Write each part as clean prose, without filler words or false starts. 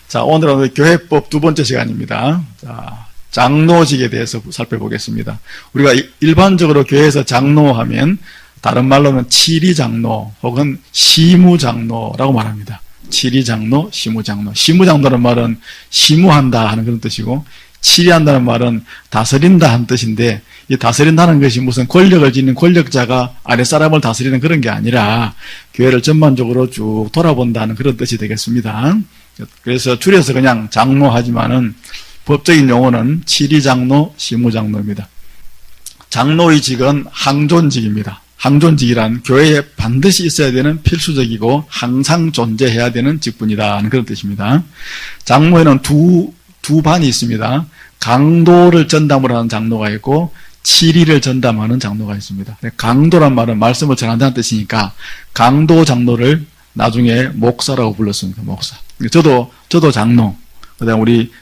자, 오늘은 교회법 두 번째 시간입니다. 자, 장로직에 대해서 살펴보겠습니다. 우리가 일반적으로 교회에서 장로하면 다른 말로는 치리장로 혹은 시무장로라고 말합니다. 치리장로, 시무장로. 시무장로라는 말은 시무한다 하는 그런 뜻이고, 치리한다는 말은 다스린다 하는 뜻인데, 이 다스린다는 것이 무슨 권력을 지닌 권력자가 아랫사람을 다스리는 그런 게 아니라 교회를 전반적으로 쭉 돌아본다는 그런 뜻이 되겠습니다. 그래서 줄여서 그냥 장로하지만은 법적인 용어는 치리장로, 시무장로입니다. 장로의 직은 항존직입니다. 항존직이란 교회에 반드시 있어야 되는 필수적이고 항상 존재해야 되는 직분이다 하는 그런 뜻입니다. 장로에는 두 반이 있습니다. 강도를 전담으로 하는 장로가 있고 치리를 전담하는 장로가 있습니다. 강도란 말은 말씀을 전한다는 뜻이니까 강도 장로를 나중에 목사라고 불렀습니다. 목사. 저도 장로. 그다음 우리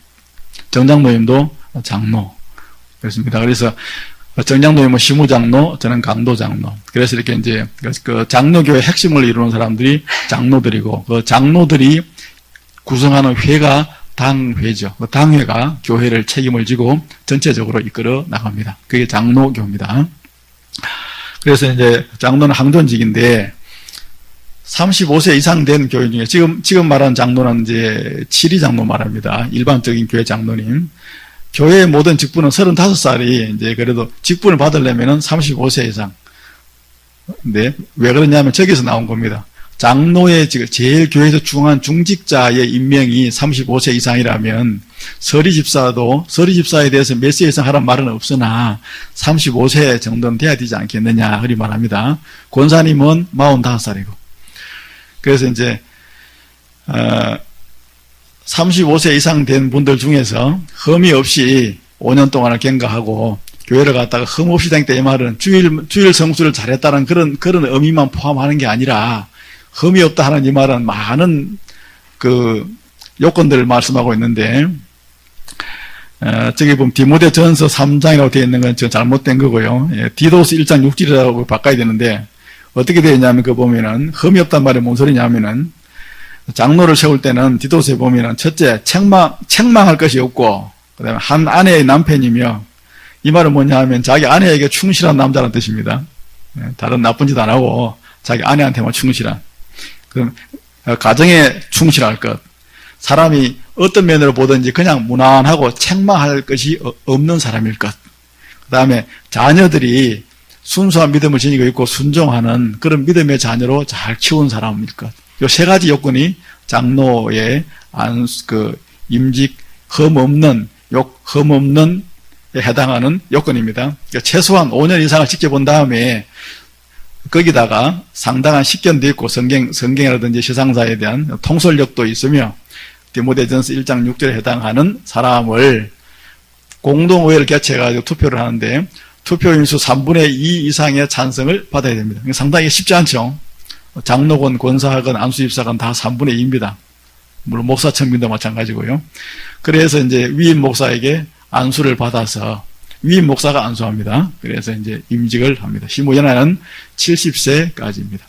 정장로님도 장로. 그렇습니다. 그래서 정장로님은 시무장로, 저는 강도장로. 그래서 이렇게 이제 그 장로교의 핵심을 이루는 사람들이 장로들이고, 그 장로들이 구성하는 회가 당회죠. 그 당회가 교회를 책임을 지고 전체적으로 이끌어 나갑니다. 그게 장로교입니다. 그래서 이제 장로는 항존직인데 35세 이상 된 교회 중에 지금 말하는 장로는 이제 치리장로 말합니다. 일반적인 교회 장로님. 교회의 모든 직분은 35살이 이제 그래도 직분을 받으려면은 35세 이상. 근데 왜 그러냐면 저기서 나온 겁니다. 장로의 제일 교회에서 중요한 중직자의 임명이 35세 이상이라면 서리집사에 대해서 몇 세 이상 하란 말은 없으나 35세 정도는 돼야 되지 않겠느냐 그리 말합니다. 권사님은 45살이고. 그래서 이제 35세 이상 된 분들 중에서 흠이 없이 5년 동안을 경과하고 교회를 갔다가 흠 없이 다녔다 이 말은 주일 성수를 잘했다는 그런 의미만 포함하는 게 아니라 흠이 없다 하는 이 말은 많은 그 요건들을 말씀하고 있는데, 저기 보면 디모데전서 3장이라고 되어 있는 건 저 잘못된 거고요. 디도스 1장 6절이라고 바꿔야 되는데, 어떻게 되어 있냐면 그 보면은 흠이 없단 말이 뭔 소리냐면은 장로를 세울 때는 디도스에 보면은 첫째 책망할 것이 없고, 그다음에 한 아내의 남편이며, 이 말은 뭐냐 하면 자기 아내에게 충실한 남자라는 뜻입니다. 다른 나쁜 짓 안 하고 자기 아내한테만 충실한. 그럼 가정에 충실할 것. 사람이 어떤 면으로 보든지 그냥 무난하고 책망할 것이 없는 사람일 것. 그 다음에 자녀들이 순수한 믿음을 지니고 있고 순종하는 그런 믿음의 자녀로 잘 키운 사람일 것. 이 세 가지 요건이 장로의 임직 흠 없는 에 해당하는 요건입니다. 그러니까 최소한 5년 이상을 지켜본 다음에 거기다가 상당한 식견도 있고 성경이라든지 시상사에 대한 통솔력도 있으며 디모데전서 1장 6절에 해당하는 사람을 공동의회를 개최해가지고 투표를 하는데 투표인수 3분의 2 이상의 찬성을 받아야 됩니다. 상당히 쉽지 않죠. 장로건, 권사건, 안수집사건 다 3분의 2입니다. 물론 목사 청빙도 마찬가지고요. 그래서 이제 위임 목사에게 안수를 받아서 위임 목사가 안수합니다. 그래서 이제 임직을 합니다. 시무연하는 70세까지입니다.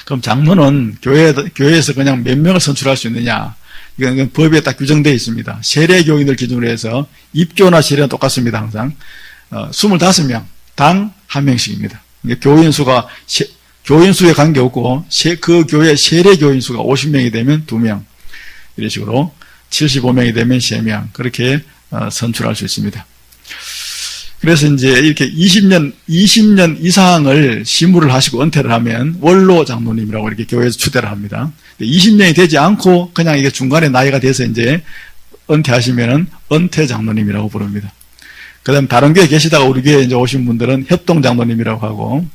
그럼 장로는 교회에서 그냥 몇 명을 선출할 수 있느냐? 이건 법에 딱 규정되어 있습니다. 세례교인을 기준으로 해서 입교나 세례는 똑같습니다. 항상 25명 당 1명씩입니다. 그러니까 교인수에 관계없고 그 교회 세례교인 수가 50명이 되면 2명, 이런 식으로 75명이 되면 3명, 그렇게 선출할 수 있습니다. 그래서 이제 이렇게 20년 이상을 시무를 하시고 은퇴를 하면 원로 장로님이라고 이렇게 교회에서 추대를 합니다. 20년이 되지 않고 그냥 이게 중간에 나이가 돼서 이제 은퇴하시면은 은퇴 장로님이라고 부릅니다. 그 다음 다른 교회에 계시다가 우리 교회에 이제 오신 분들은 협동 장로님이라고 하고,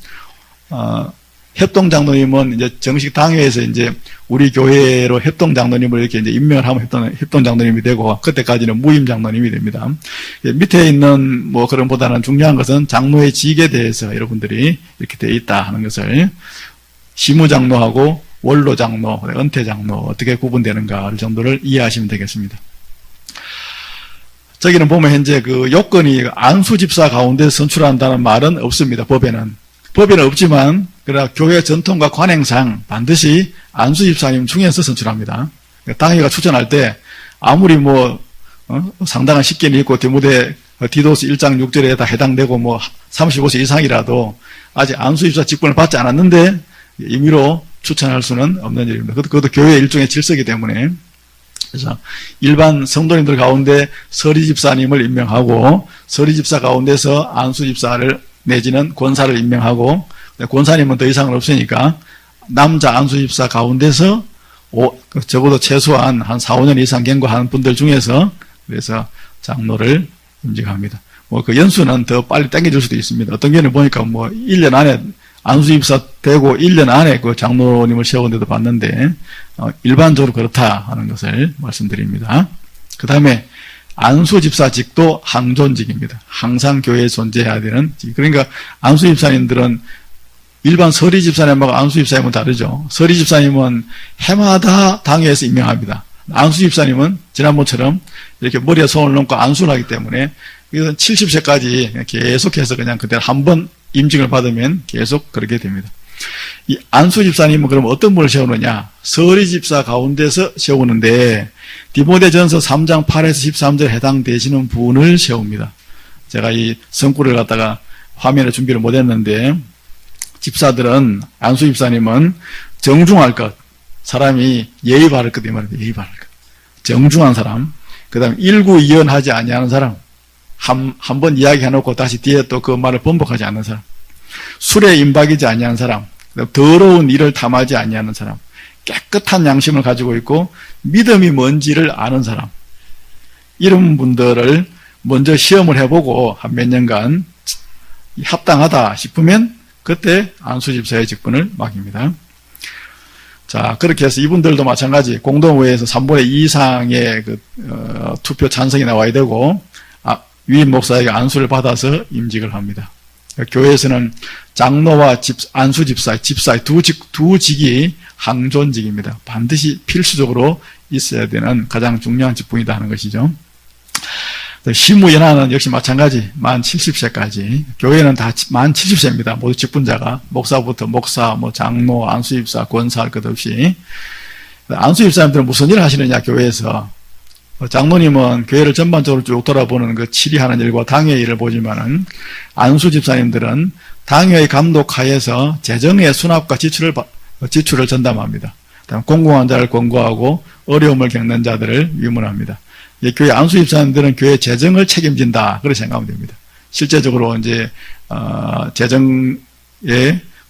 협동 장로님은 이제 정식 당회에서 이제 우리 교회로 협동 장로님을 이렇게 이제 임명을 하면 협동 장로님이 되고, 그때까지는 무임 장로님이 됩니다. 밑에 있는 뭐 그런 보다는 중요한 것은 장로의 직에 대해서 여러분들이 이렇게 되어 있다 하는 것을 시무 장로하고 원로 장로, 은퇴 장로 어떻게 구분되는가 정도를 이해하시면 되겠습니다. 저기는 보면 현재 그 요건이 안수집사 가운데 선출한다는 말은 없습니다. 법에는 없지만 그러나 교회 전통과 관행상 반드시 안수집사님 중에서 선출합니다. 당회가 추천할 때 아무리 상당한 식견이 있고 디도스 1장 6절에 다 해당되고 35세 이상이라도 아직 안수집사 직분을 받지 않았는데 임의로 추천할 수는 없는 일입니다. 그것도 교회의 일종의 질서이기 때문에. 그래서 일반 성도님들 가운데 서리집사님을 임명하고 서리집사 가운데서 안수집사를 내지는 권사를 임명하고 권사님은 더 이상은 없으니까 남자 안수집사 가운데서 적어도 최소한 한 4, 5년 이상 경과한 분들 중에서 그래서 장로를 임직합니다. 그 연수는 더 빨리 당겨질 수도 있습니다. 어떤 경우는 보니까 1년 안에 안수집사 되고 1년 안에 그 장로님을 세운 데도 봤는데 일반적으로 그렇다 하는 것을 말씀드립니다. 그 다음에 안수집사직도 항존직입니다. 항상 교회에 존재해야 되는 직. 그러니까 안수집사님들은 일반 서리집사님하고 안수집사님은 다르죠. 서리집사님은 해마다 당회에서 임명합니다. 안수집사님은 지난번처럼 이렇게 머리에 손을 놓고 안수를 하기 때문에 이건 70세까지 계속해서 그냥 그때 한 번 임직을 받으면 계속 그렇게 됩니다. 이 안수집사님은 그럼 어떤 분을 세우느냐? 서리집사 가운데서 세우는데 디모데전서 3장 8에서 13절에 해당되시는 분을 세웁니다. 제가 이 성구를 갖다가 화면에 준비를 못했는데 집사들은 안수집사님은 정중할 것, 사람이 예의 바를 것, 이 말입니다. 예의 바를 것. 정중한 사람, 그 다음에 일구이연하지 아니하는 사람, 한 번 이야기해놓고 다시 뒤에 또 그 말을 번복하지 않는 사람, 술에 임박이지 아니하는 사람, 더러운 일을 탐하지 아니하는 사람, 깨끗한 양심을 가지고 있고 믿음이 뭔지를 아는 사람, 이런 분들을 먼저 시험을 해보고 한 몇 년간 합당하다 싶으면 그때 안수집사의 직분을 맡깁니다. 자, 그렇게 해서 이분들도 마찬가지 공동회의에서 3분의 2 이상의 투표 찬성이 나와야 되고 위임 목사에게 안수를 받아서 임직을 합니다. 교회에서는 장로와 안수집사, 집사의 두 직이 항존직입니다. 반드시 필수적으로 있어야 되는 가장 중요한 직분이다 하는 것이죠. 시무연하는 역시 마찬가지 만 70세까지 교회는 다 만 70세입니다. 모두 직분자가 목사부터 목사, 장로, 안수집사, 권사 할 것 없이. 안수집사님들은 무슨 일을 하시느냐 교회에서 장로님은 교회를 전반적으로 쭉 돌아보는 그 치리하는 일과 당회의 일을 보지만은 안수집사님들은 당회의 감독하에서 재정의 수납과 지출을 전담합니다. 다음 공공한 자를 권고하고 어려움을 겪는 자들을 위문합니다. 교회 안수집사님들은 교회 재정을 책임진다 그렇게 생각하면 됩니다. 실제적으로 이제 재정에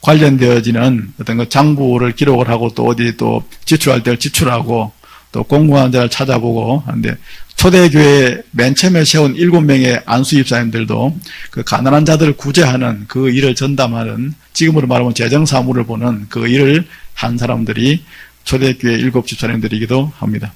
관련되어지는 어떤 그 장부를 기록을 하고 또 어디 또 지출할 때를 지출하고 또 공공한 자를 찾아보고 하는데 초대교회 맨 처음에 세운 7명의 안수집사님들도 그 가난한 자들을 구제하는 그 일을 전담하는 지금으로 말하면 재정사무를 보는 그 일을 한 사람들이 초대교회 7집사님들이기도 합니다.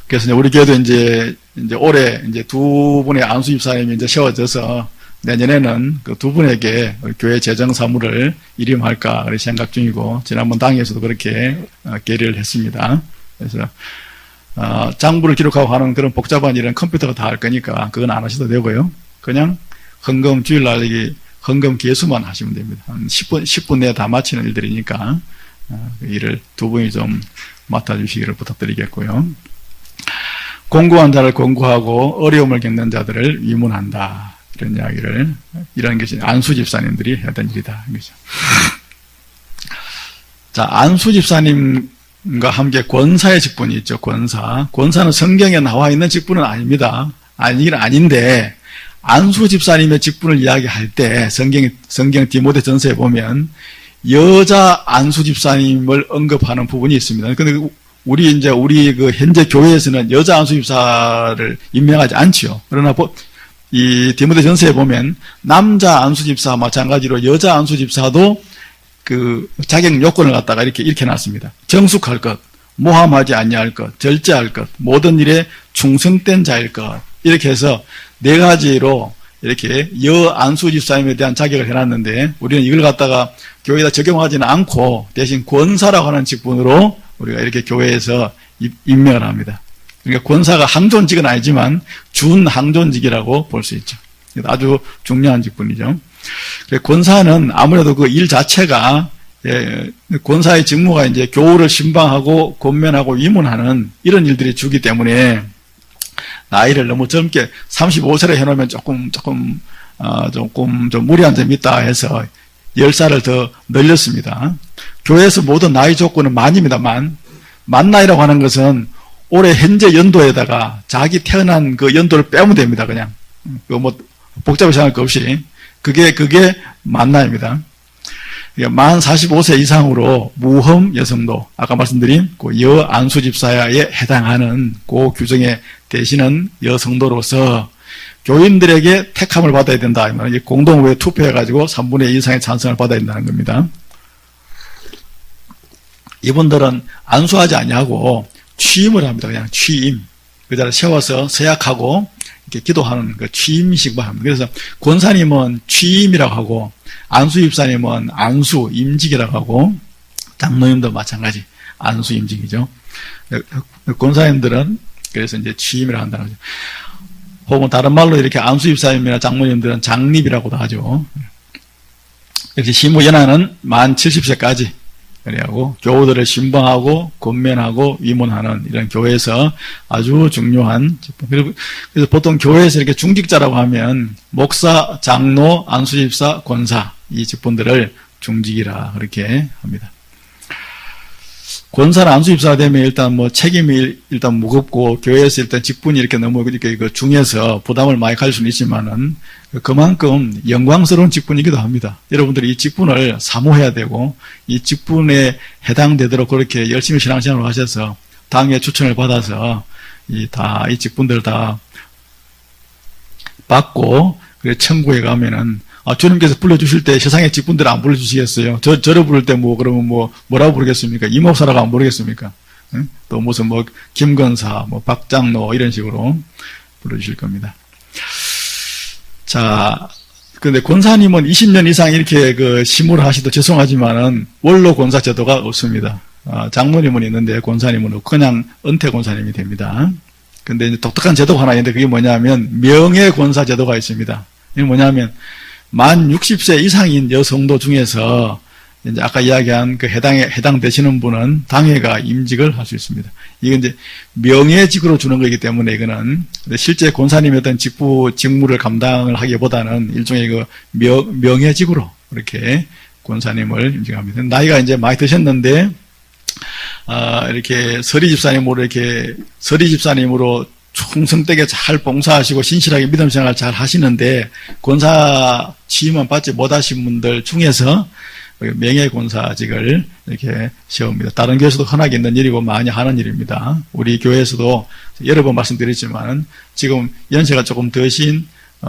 그래서 우리 교회도 이제 올해 이제 두 분의 안수집사님이 이제 세워져서 내년에는 그 두 분에게 교회 재정 사무를 위임할까 생각 중이고 지난번 당에서도 그렇게 계리를 했습니다. 그래서 장부를 기록하고 하는 그런 복잡한 일은 컴퓨터가 다 할 거니까 그건 안 하셔도 되고요. 그냥 헌금 주일날 헌금 계수만 하시면 됩니다. 한 10분 내에 다 마치는 일들이니까 그 일을 두 분이 좀 맡아주시기를 부탁드리겠고요. 공고한 자를 권고하고 어려움을 겪는 자들을 위문한다. 이런 것이 안수집사님들이 해야 되는 일이다. 자, 안수집사님과 함께 권사의 직분이 있죠. 권사는 성경에 나와 있는 직분은 아닙니다. 아니긴 아닌데, 안수집사님의 직분을 이야기할 때, 성경 디모데전서에 보면, 여자 안수집사님을 언급하는 부분이 있습니다. 근데 우리 그 현재 교회에서는 여자 안수집사를 임명하지 않지요. 그러나 이 디모데전서에 보면 남자 안수집사 마찬가지로 여자 안수집사도 그 자격 요건을 갖다가 이렇게 놨습니다. 정숙할 것, 모함하지 아니할 것, 절제할 것, 모든 일에 충성된 자일 것, 이렇게 해서 4가지로 이렇게 여 안수집사님에 대한 자격을 해놨는데 우리는 이걸 갖다가 교회에다 적용하지는 않고 대신 권사라고 하는 직분으로 우리가 이렇게 교회에서 임명을 합니다. 그러니까 권사가 항존직은 아니지만 준항존직이라고 볼 수 있죠. 아주 중요한 직분이죠. 권사는 아무래도 그 일 자체가 예, 권사의 직무가 이제 교우를 신방하고 권면하고 위문하는 이런 일들이 주기 때문에 나이를 너무 젊게 35세로 해놓으면 조금 좀 무리한 점이 있다 해서 10살을 더 늘렸습니다. 교회에서 모든 나이 조건은 만입니다. 만 나이라고 하는 것은 올해 현재 연도에다가 자기 태어난 그 연도를 빼면 됩니다. 그냥 뭐 복잡하게 생각할 거 없이 그게 만 나이입니다. 만 45세 이상으로 무험 여성도 아까 말씀드린 그 여안수 집사에 해당하는 그 규정에 대신은 여성도로서 교인들에게 택함을 받아야 된다. 공동의회 투표해가지고 3분의 2 이상의 찬성을 받아야 된다는 겁니다. 이분들은 안수하지 아니하고 취임을 합니다. 그냥 취임. 그 자리에 세워서 서약하고 이렇게 기도하는 그 취임식만 합니다. 그래서 권사님은 취임이라고 하고 안수 집사님은 안수 임직이라고 하고 장로님도 마찬가지 안수 임직이죠. 권사님들은 그래서 이제 취임이라고 한다는 거죠. 혹은 다른 말로 이렇게 안수 집사님이나 장로님들은 장립이라고도 하죠. 이렇게 시무 연하는 만 70세까지 그래하고 교우들을 신방하고 권면하고 위문하는 이런 교회에서 아주 중요한 직분. 그래서 보통 교회에서 이렇게 중직자라고 하면 목사, 장로, 안수집사, 권사 이 직분들을 중직이라 그렇게 합니다. 권사나 안수집사가 되면 일단 뭐 책임이 일단 무겁고 교회에서 일단 직분이 이렇게 너무 이렇게 그 중해서 부담을 많이 가질 수는 있지만은 그만큼 영광스러운 직분이기도 합니다. 여러분들이 이 직분을 사모해야 되고 이 직분에 해당되도록 그렇게 열심히 신앙생활을 하셔서 당의 추천을 받아서 이 직분들 다 받고 그래 천국에 가면은 주님께서 불러주실 때 세상의 직분들 안 불러주시겠어요? 저를 부를 때 그러면 뭐라고 부르겠습니까? 이목사라고 안 부르겠습니까? 응? 또 무슨 김건사, 박장로 이런 식으로 불러주실 겁니다. 자, 근데 권사님은 20년 이상 이렇게 시무를 하시도 죄송하지만은 원로 권사 제도가 없습니다. 장로님은 있는데 권사님은 그냥 은퇴 권사님이 됩니다. 근데 이제 독특한 제도가 하나 있는데 그게 뭐냐면 명예 권사 제도가 있습니다. 이게 뭐냐면 만 60세 이상인 여성도 중에서 이제 아까 이야기한 해당되시는 분은 당회가 임직을 할 수 있습니다. 이건 이제 명예직으로 주는 거기 때문에 이거는 실제 권사님의 어떤 직무를 감당을 하기보다는 일종의 명예직으로 이렇게 권사님을 임직합니다. 나이가 이제 많이 드셨는데, 이렇게 서리 집사님으로 충성되게 잘 봉사하시고 신실하게 믿음 생활 잘 하시는데 권사 취임은 받지 못하신 분들 중에서 명예권사직을 이렇게 세웁니다. 다른 교회에서도 흔하게 있는 일이고 많이 하는 일입니다. 우리 교회에서도 여러 번 말씀드렸지만 지금 연세가 조금 더신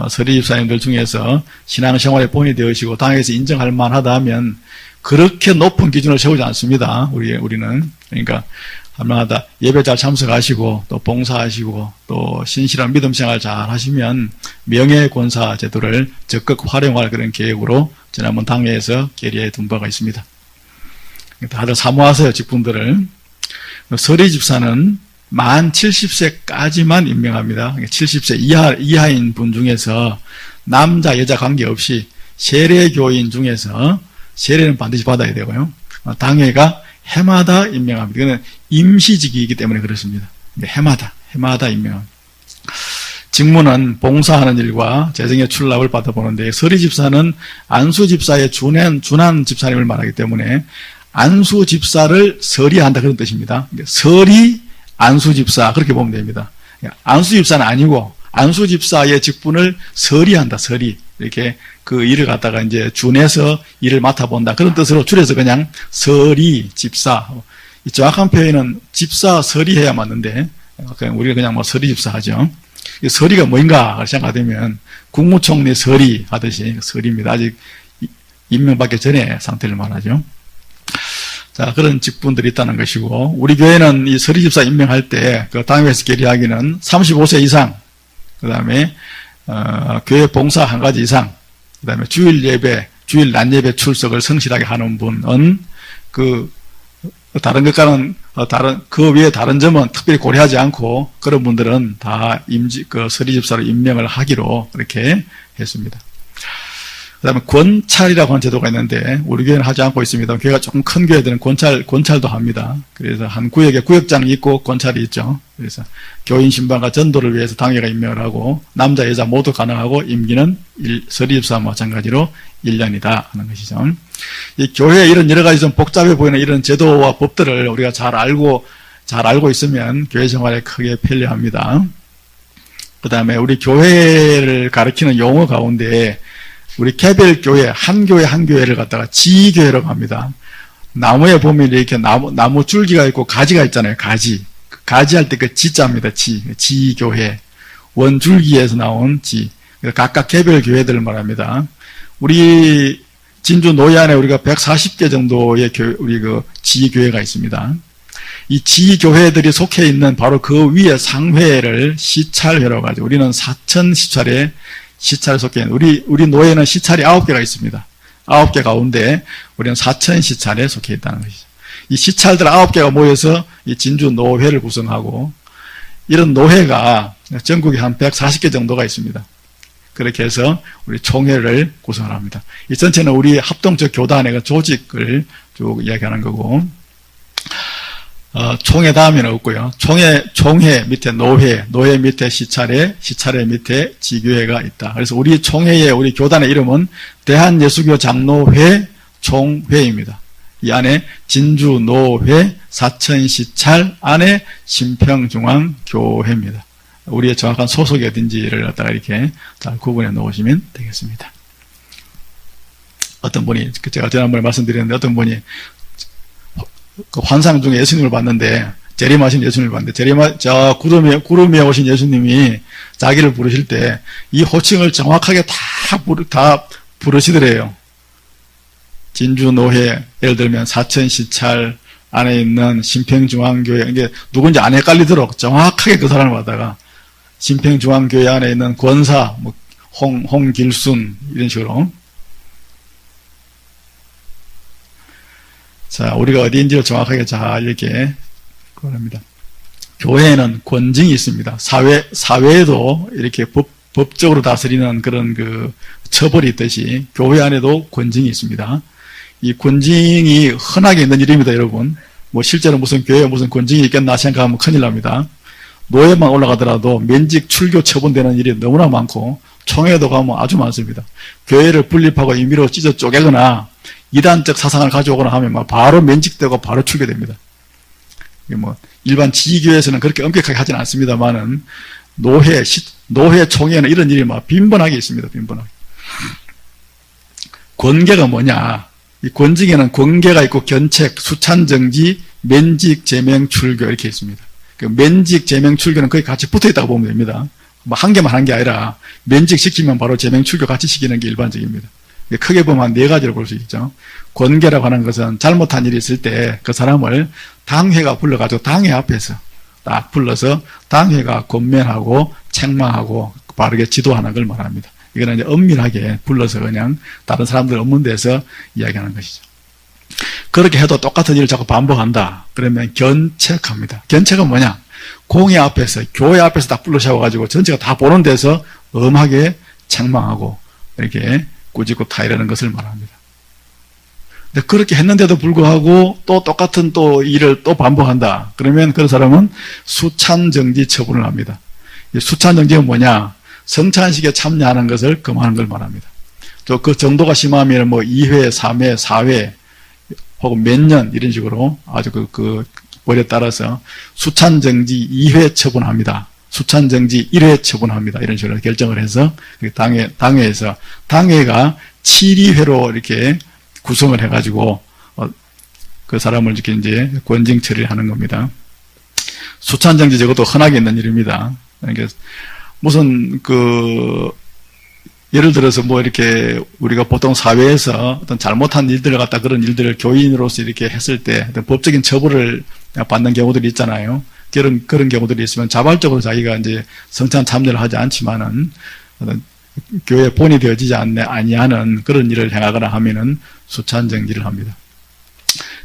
서리 집사님들 중에서 신앙생활에 본이 되으시고 당에서 인정할 만하다 하면 그렇게 높은 기준을 세우지 않습니다. 우리는. 그러니까 할만하다. 예배 잘 참석하시고 또 봉사하시고 또 신실한 믿음 생활 잘 하시면 명예권사 제도를 적극 활용할 그런 계획으로 지난번 당회에서 결의해 둔 바가 있습니다. 다들 사모하세요. 직분들을. 서리 집사는 만 70세까지만 임명합니다. 70세 이하인 분 중에서 남자 여자 관계없이 세례교인 중에서 세례는 반드시 받아야 되고요. 당회가 해마다 임명합니다. 이거는 임시직이기 때문에 그렇습니다. 해마다 임명합니다. 직무는 봉사하는 일과 재정의 출납을 받아보는데 서리 집사는 안수 집사의 준한 집사님을 말하기 때문에 안수 집사를 서리한다 그런 뜻입니다. 서리 안수 집사 그렇게 보면 됩니다. 안수 집사는 아니고 안수 집사의 직분을 서리한다. 서리 이렇게 그 일을 갖다가 이제 준해서 일을 맡아본다. 그런 뜻으로 줄여서 그냥 서리, 집사. 이 정확한 표현은 집사, 서리 해야 맞는데, 우리가 그냥 서리 집사 하죠. 이 서리가 뭐인가 생각하면 국무총리 서리 하듯이 서리입니다. 아직 임명받기 전에 상태를 말하죠. 자, 그런 직분들이 있다는 것이고, 우리 교회는 이 서리 집사 임명할 때, 당회에서 결의하기는 35세 이상, 그 다음에, 교회 봉사 한 가지 이상, 그 다음에 주일 낮 예배 출석을 성실하게 하는 분은 다른 것과는 그 외에 다른 점은 특별히 고려하지 않고 그런 분들은 다 서리 집사로 임명을 하기로 그렇게 했습니다. 그 다음에 권찰이라고 하는 제도가 있는데, 우리 교회는 하지 않고 있습니다. 교회가 조금 큰 교회들은 권찰도 합니다. 그래서 한 구역에 구역장이 있고 권찰이 있죠. 그래서 교인 신방과 전도를 위해서 당회가 임명을 하고, 남자, 여자 모두 가능하고, 임기는 서리집사와 마찬가지로 1년이다 하는 것이죠. 이 교회에 이런 여러 가지 좀 복잡해 보이는 이런 제도와 법들을 우리가 잘 알고 있으면 교회 생활에 크게 편리합니다. 그 다음에 우리 교회를 가리키는 용어 가운데 우리 개별 교회, 한 교회를 갖다가 지교회라고 합니다. 나무에 보면 이렇게 나무 줄기가 있고 가지가 있잖아요. 가지 할 때 그 지자입니다. 지교회. 원줄기에서 나온 지. 각각 개별 교회들을 말합니다. 우리 진주 노예안에 우리가 140개 정도의 우리 그 지교회가 있습니다. 이 지교회들이 속해 있는 바로 그 위에 상회를 시찰회라고 하죠. 우리는 4천 시찰에 시찰에 속해 있는, 우리 노예는 시찰이 9개가 있습니다. 9개 가운데 우리는 4천 시찰에 속해 있다는 것이죠. 이 시찰들 9개가 모여서 이 진주 노회를 구성하고, 이런 노회가 전국에 한 140개 정도가 있습니다. 그렇게 해서 우리 총회를 구성을 합니다. 이 전체는 우리 합동적 교단의 조직을 쭉 이야기하는 거고, 총회 다음에는 없고요. 총회 밑에 노회 밑에 시찰회 밑에 지교회가 있다. 그래서 우리 총회의, 우리 교단의 이름은 대한예수교 장로회 총회입니다. 이 안에 진주 노회, 사천시찰 안에 신평중앙교회입니다. 우리의 정확한 소속이 어딘지를 갖다가 이렇게 잘 구분해 놓으시면 되겠습니다. 어떤 분이, 제가 지난번에 말씀드렸는데, 어떤 분이 그 환상 중에 예수님을 봤는데, 재림하신 예수님을 봤는데, 저 구름 위에 오신 예수님이 자기를 부르실 때 이 호칭을 정확하게 다 부르시더래요. 진주노회, 예를 들면 사천시찰 안에 있는 신평중앙교회, 이게 누군지 안 헷갈리도록 정확하게 그 사람을 받다가, 신평중앙교회 안에 있는 권사, 뭐 홍길순 이런 식으로. 자, 우리가 어디인지를 정확하게 잘 이렇게 그럽니다. 교회에는 권징이 있습니다. 사회에도 이렇게 법적으로 다스리는 그런 그 처벌이 있듯이 교회 안에도 권징이 있습니다. 이 권징이 흔하게 있는 일입니다, 여러분. 뭐 실제로 무슨 교회에 무슨 권징이 있겠나 생각하면 큰일 납니다. 노예만 올라가더라도 면직 출교 처분되는 일이 너무나 많고, 총회도 가면 아주 많습니다. 교회를 분립하고 임의로 찢어 쪼개거나 이단적 사상을 가져오거나 하면 막 바로 면직되고 바로 출교됩니다. 뭐 일반 지교회에서는 그렇게 엄격하게 하지는 않습니다만은 노회 총회는 이런 일이 막 빈번하게 있습니다. 빈번하게. 권계가 뭐냐? 이 권징에는 권계가 있고 견책, 수찬정지, 면직, 제명, 출교 이렇게 있습니다. 그 면직, 제명, 출교는 거의 같이 붙어 있다고 보면 됩니다. 뭐 한 개만 한 게 아니라 면직 시키면 바로 제명, 출교 같이 시키는 게 일반적입니다. 크게 보면 한 4가지로 볼 수 있죠. 권계라고 하는 것은 잘못한 일이 있을 때 그 사람을 당회가 불러가지고 당회 앞에서 딱 불러서 당회가 권면하고 책망하고 바르게 지도하는 걸 말합니다. 이거는 이제 엄밀하게 불러서 그냥 다른 사람들 없는 데서 이야기하는 것이죠. 그렇게 해도 똑같은 일을 자꾸 반복한다. 그러면 견책합니다. 견책은 뭐냐? 공회 앞에서, 교회 앞에서 딱 불러 세워가지고 전체가 다 보는 데서 엄하게 책망하고 이렇게 꾸짖고 타이르는 것을 말합니다. 근데 그렇게 했는데도 불구하고 또 똑같은 또 일을 또 반복한다. 그러면 그 사람은 수찬정지 처분을 합니다. 이 수찬정지는 뭐냐? 성찬식에 참여하는 것을 금하는 걸 말합니다. 또 그 정도가 심하면 뭐 2회, 3회, 4회 혹은 몇 년 이런 식으로 아주 그 벌에 따라서 수찬정지 2회 처분합니다. 수찬정지 1회 처분합니다. 이런 식으로 결정을 해서 당회에서 당회가 7위회로 이렇게 구성을 해가지고 그 사람을 이렇게 이제 권징 처리를 하는 겁니다. 수찬정지 저것도 흔하게 있는 일입니다. 그러니까 무슨 예를 들어서 뭐 이렇게 우리가 보통 사회에서 어떤 잘못한 일들을 갖다 그런 일들을 교인으로서 이렇게 했을 때 어떤 법적인 처벌을 받는 경우들이 있잖아요. 그런 경우들이 있으면 자발적으로 자기가 이제 성찬 참여를 하지 않지만은 어떤 교회에 본이 되어지지 아니하는 그런 일을 행하거나 하면은 수찬정지를 합니다.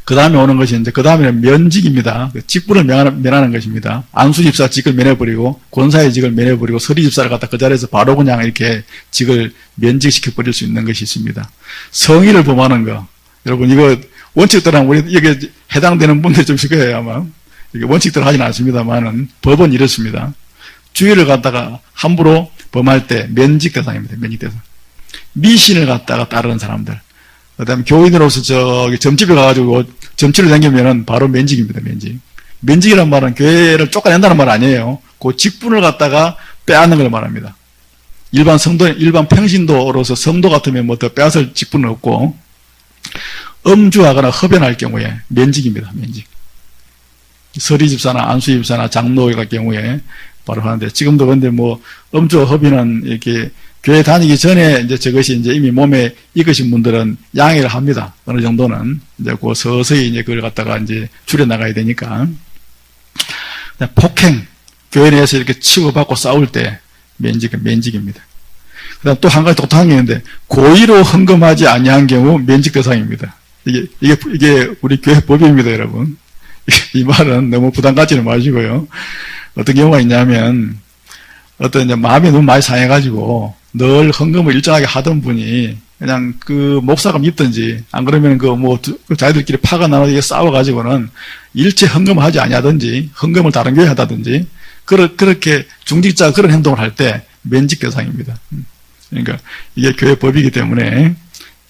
그 다음에 오는 것이 이제 그 다음에는 면직입니다. 그 직분을 면하는 것입니다. 안수집사 직을 면해버리고 권사의 직을 면해버리고 서리집사를 갖다 그 자리에서 바로 그냥 이렇게 직을 면직시켜버릴 수 있는 것이 있습니다. 성의를 범하는 거. 여러분 이거 원칙대로 우리 여기에 해당되는 분들이 좀 있을 거예요 아마. 이게 원칙대로 하지는 않습니다만은 법은 이렇습니다. 주의를 갖다가 함부로 범할 때 면직 대상입니다. 면직 대상. 미신을 갖다가 따르는 사람들. 그 다음에 교인으로서 저기 점집에 가가지고 점치를 당기면은 바로 면직입니다. 면직. 면직이란 말은 교회를 쫓아낸다는 말 아니에요. 그 직분을 갖다가 빼앗는 걸 말합니다. 일반 성도, 일반 평신도로서 성도 같으면 뭐 더 빼앗을 직분은 없고, 음주하거나 흡연할 경우에 면직입니다. 면직. 서리집사나 안수집사나 장로의 경우에 바로 하는데, 지금도 근데 뭐 음주 흡연은 이렇게 교회 다니기 전에 이제 저것이 이제 이미 몸에 익으신 분들은 양해를 합니다. 어느 정도는. 이제 그 서서히 이제 그걸 갖다가 이제 줄여나가야 되니까. 폭행, 교회 내에서 이렇게 치고받고 싸울 때 면직입니다. 그 다음 또 한 가지 독특한 게 있는데, 고의로 헌금하지 아니한 경우 면직 대상입니다. 이게 우리 교회 법입니다, 여러분. 이 말은 너무 부담 갖지는 마시고요. 어떤 경우가 있냐면, 어떤 이제 마음이 너무 많이 상해가지고, 늘 헌금을 일정하게 하던 분이, 그냥 그 목사가 믿든지, 안 그러면 자기들끼리 파가 나눠서 싸워가지고는 일체 헌금을 하지 아니하든지, 헌금을 다른 교회에 하다든지, 그렇게 중직자가 그런 행동을 할 때 면직 대상입니다. 그러니까 이게 교회 법이기 때문에,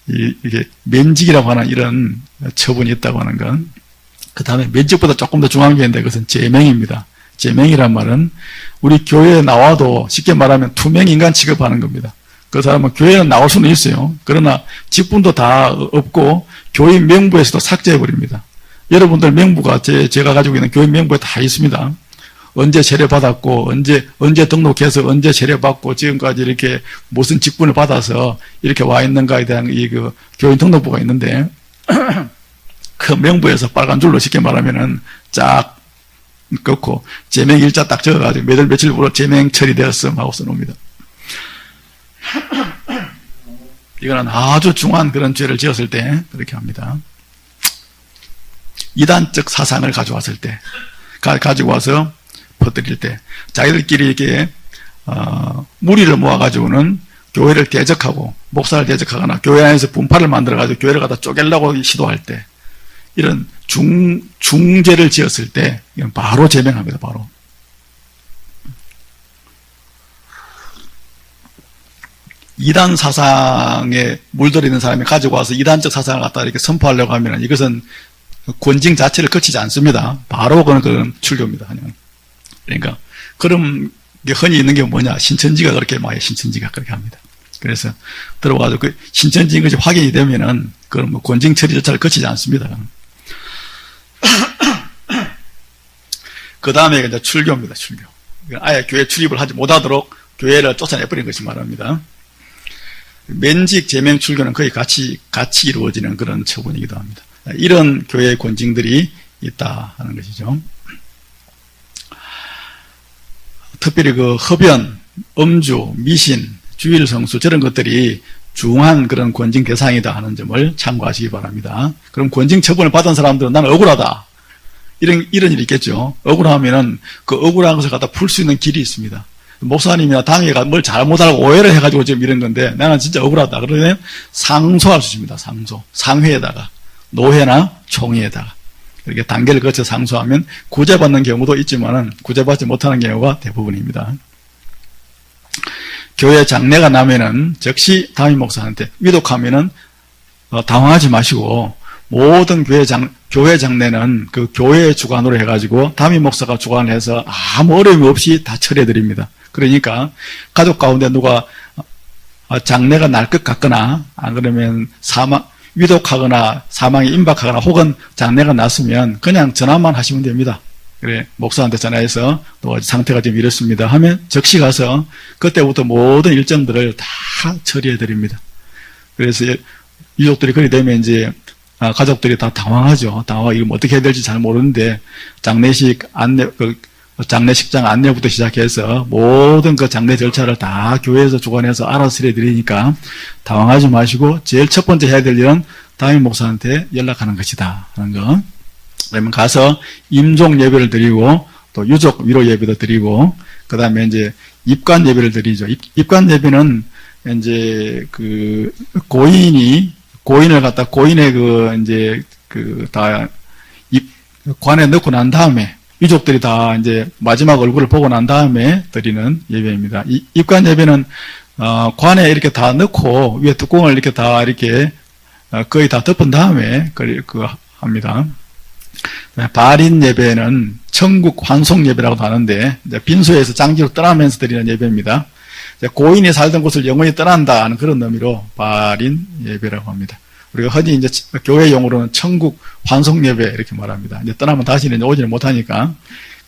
이게 면직이라고 하는 이런 처분이 있다고 하는 건, 그 다음에 면직보다 조금 더 중요한 게 있는데 그것은 제명입니다. 제명이란 말은 우리 교회에 나와도 쉽게 말하면 투명 인간 취급하는 겁니다. 그 사람은 교회는 나올 수는 있어요. 그러나 직분도 다 없고 교인 명부에서도 삭제해버립니다. 여러분들 명부가 제가 가지고 있는 교인 명부에 다 있습니다. 언제 세례받았고 언제 등록해서 언제 세례받고 지금까지 이렇게 무슨 직분을 받아서 이렇게 와 있는가에 대한 그 교인 등록부가 있는데 그 명부에서 빨간 줄로 쉽게 말하면은 쫙 긋고 제명 일자 딱 적어가지고 몇 월 며칠부로 제명 처리되었음 하고 써놓습니다. 이거는 아주 중요한 그런 죄를 지었을 때 그렇게 합니다. 이단적 사상을 가져왔을 때, 가지고 와서 퍼뜨릴 때, 자기들끼리 이렇게 무리를 모아가지고는 교회를 대적하고 목사를 대적하거나 교회 안에서 분파를 만들어가지고 교회를 갖다 쪼개려고 시도할 때, 이런 중죄를 지었을 때 이건 바로 제명합니다. 바로. 이단 사상에 물들어 있는 사람이 가지고 와서 이단적 사상을 갖다 이렇게 선포하려고 하면 이것은 권징 자체를 거치지 않습니다. 바로 그건 출교입니다. 그러니까 그런 게 흔히 있는 게 뭐냐, 신천지가 그렇게 말해. 신천지가 그렇게 합니다. 그래서 들어가서 그 신천지인 것이 확인이 되면은 그런 뭐 권징 처리 절차를 거치지 않습니다. 그 다음에 이제 출교입니다. 출교. 아예 교회 출입을 하지 못하도록 교회를 쫓아내버린 것이 말합니다. 면직, 제명, 출교는 거의 같이 이루어지는 그런 처분이기도 합니다. 이런 교회의 권징들이 있다 하는 것이죠. 특별히 그 흡연, 음주, 미신, 주일성수 저런 것들이 중한 그런 권징 대상이다 하는 점을 참고하시기 바랍니다. 그럼 권징 처분을 받은 사람들은 나는 억울하다. 이런 일이 있겠죠. 억울하면은 그 억울한 것을 갖다 풀 수 있는 길이 있습니다. 목사님이나 당회가 뭘 잘못하고 오해를 해가지고 지금 이런 건데 나는 진짜 억울하다. 그러면 상소할 수 있습니다. 상소. 상회에다가. 노회나 총회에다가. 이렇게 단계를 거쳐 상소하면 구제받는 경우도 있지만은 구제받지 못하는 경우가 대부분입니다. 교회 장례가 나면은 즉시 담임 목사한테 위독하면은 당황하지 마시고 모든 교회 장례는 그 교회의 주관으로 해가지고 담임 목사가 주관을 해서 아무 어려움 없이 다 처리해 드립니다. 그러니까 가족 가운데 누가 장례가 날 것 같거나 안 그러면 위독하거나 사망이 임박하거나 혹은 장례가 났으면 그냥 전화만 하시면 됩니다. 그래, 목사한테 전화해서 또 상태가 좀 이렇습니다 하면 즉시 가서 그때부터 모든 일정들을 다 처리해 드립니다. 그래서 유족들이 그리 되면 이제 가족들이 다 당황하죠. 이거 어떻게 해야 될지 잘 모르는데 장례식 안내, 장례식장 안내부터 시작해서 모든 그 장례 절차를 다 교회에서 주관해서 알아서 해드리니까 당황하지 마시고 제일 첫 번째 해야 될 일은 담임 목사한테 연락하는 것이다 하는 거. 그러면 가서 임종 예배를 드리고 또 유족 위로 예배도 드리고 그 다음에 이제 입관 예배를 드리죠. 입관 예배는 이제 그 고인을 갖다 고인의 다 관에 넣고 난 다음에 유족들이 다 이제 마지막 얼굴을 보고 난 다음에 드리는 예배입니다. 입관 예배는 관에 이렇게 다 넣고 위에 뚜껑을 이렇게 다 이렇게 거의 다 덮은 다음에 합니다. 발인 예배는 천국 환송 예배라고도 하는데 빈소에서 장지로 떠나면서 드리는 예배입니다. 고인이 살던 곳을 영원히 떠난다 하는 그런 의미로 발인 예배라고 합니다. 우리가 흔히 이제 교회 용어로는 천국 환송 예배 이렇게 말합니다. 이제 떠나면 다시는 오지는 못하니까.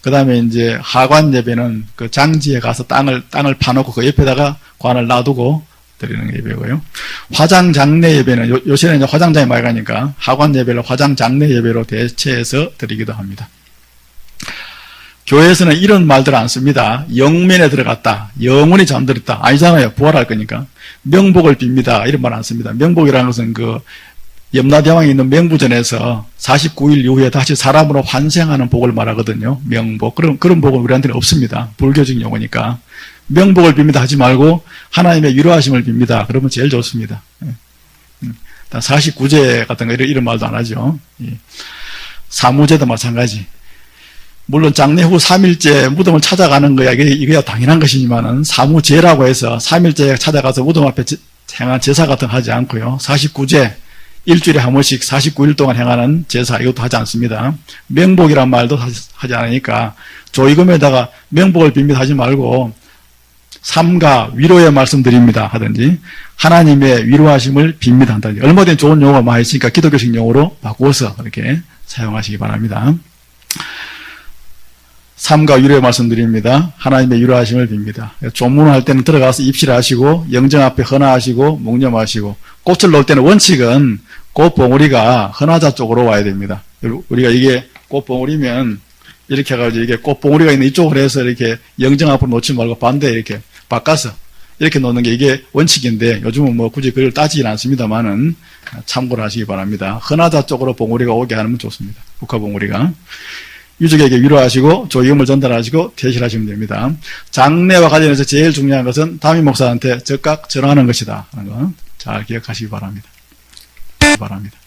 그 다음에 이제 하관 예배는 그 장지에 가서 땅을 파놓고 그 옆에다가 관을 놔두고 드리는 예배고요. 화장 장례 예배는 요새는 이제 화장장에 많이 가니까 하관 예배를 화장 장례 예배로 대체해서 드리기도 합니다. 교회에서는 이런 말들 안 씁니다. 영면에 들어갔다. 영원히 잠들었다. 아니잖아요. 부활할 거니까. 명복을 빕니다. 이런 말 안 씁니다. 명복이라는 것은 그 염라대왕이 있는 명부전에서 49일 이후에 다시 사람으로 환생하는 복을 말하거든요. 명복. 그런 복은 우리한테는 없습니다. 불교적 용어니까. 명복을 빕니다 하지 말고 하나님의 위로하심을 빕니다. 그러면 제일 좋습니다. 49제 같은 거 이런 말도 안 하죠. 사무제도 마찬가지. 물론 장례 후 3일째 무덤을 찾아가는 거야 이거야 당연한 것이지만은 사무제라고 해서 3일째 찾아가서 무덤 앞에 행한 제사 같은 거 하지 않고요. 49제 일주일에 한 번씩 49일 동안 행하는 제사 이것도 하지 않습니다. 명복이란 말도 하지 않으니까 조이금에다가 명복을 빕니다 하지 말고 삼가 위로의 말씀드립니다 하든지 하나님의 위로하심을 빕니다 한다든지 얼마든지 좋은 용어가 많이 있으니까 기독교식 용어로 바꾸어서 이렇게 사용하시기 바랍니다. 삼가 위로의 말씀드립니다. 하나님의 위로하심을 빕니다. 조문을 할 때는 들어가서 입실하시고 영정 앞에 헌화하시고 묵념하시고 꽃을 놓을 때는 원칙은 꽃 봉우리가 헌화자 쪽으로 와야 됩니다. 우리가 이게 꽃 봉우리면 이렇게 해가지고 이게 꽃 봉우리가 있는 이쪽으로 해서 이렇게 영정 앞으로 놓지 말고 반대 이렇게 바꿔서 이렇게 놓는 게 이게 원칙인데 요즘은 뭐 굳이 그걸 따지진 않습니다만은 참고를 하시기 바랍니다. 헌화자 쪽으로 봉우리가 오게 하면 좋습니다. 국화 봉우리가. 유족에게 위로하시고 조이금을 전달하시고 퇴실하시면 됩니다. 장례와 관련해서 제일 중요한 것은 담임 목사한테 즉각 전화하는 것이다 하는 거 잘 기억하시기 바랍니다. 바랍니다.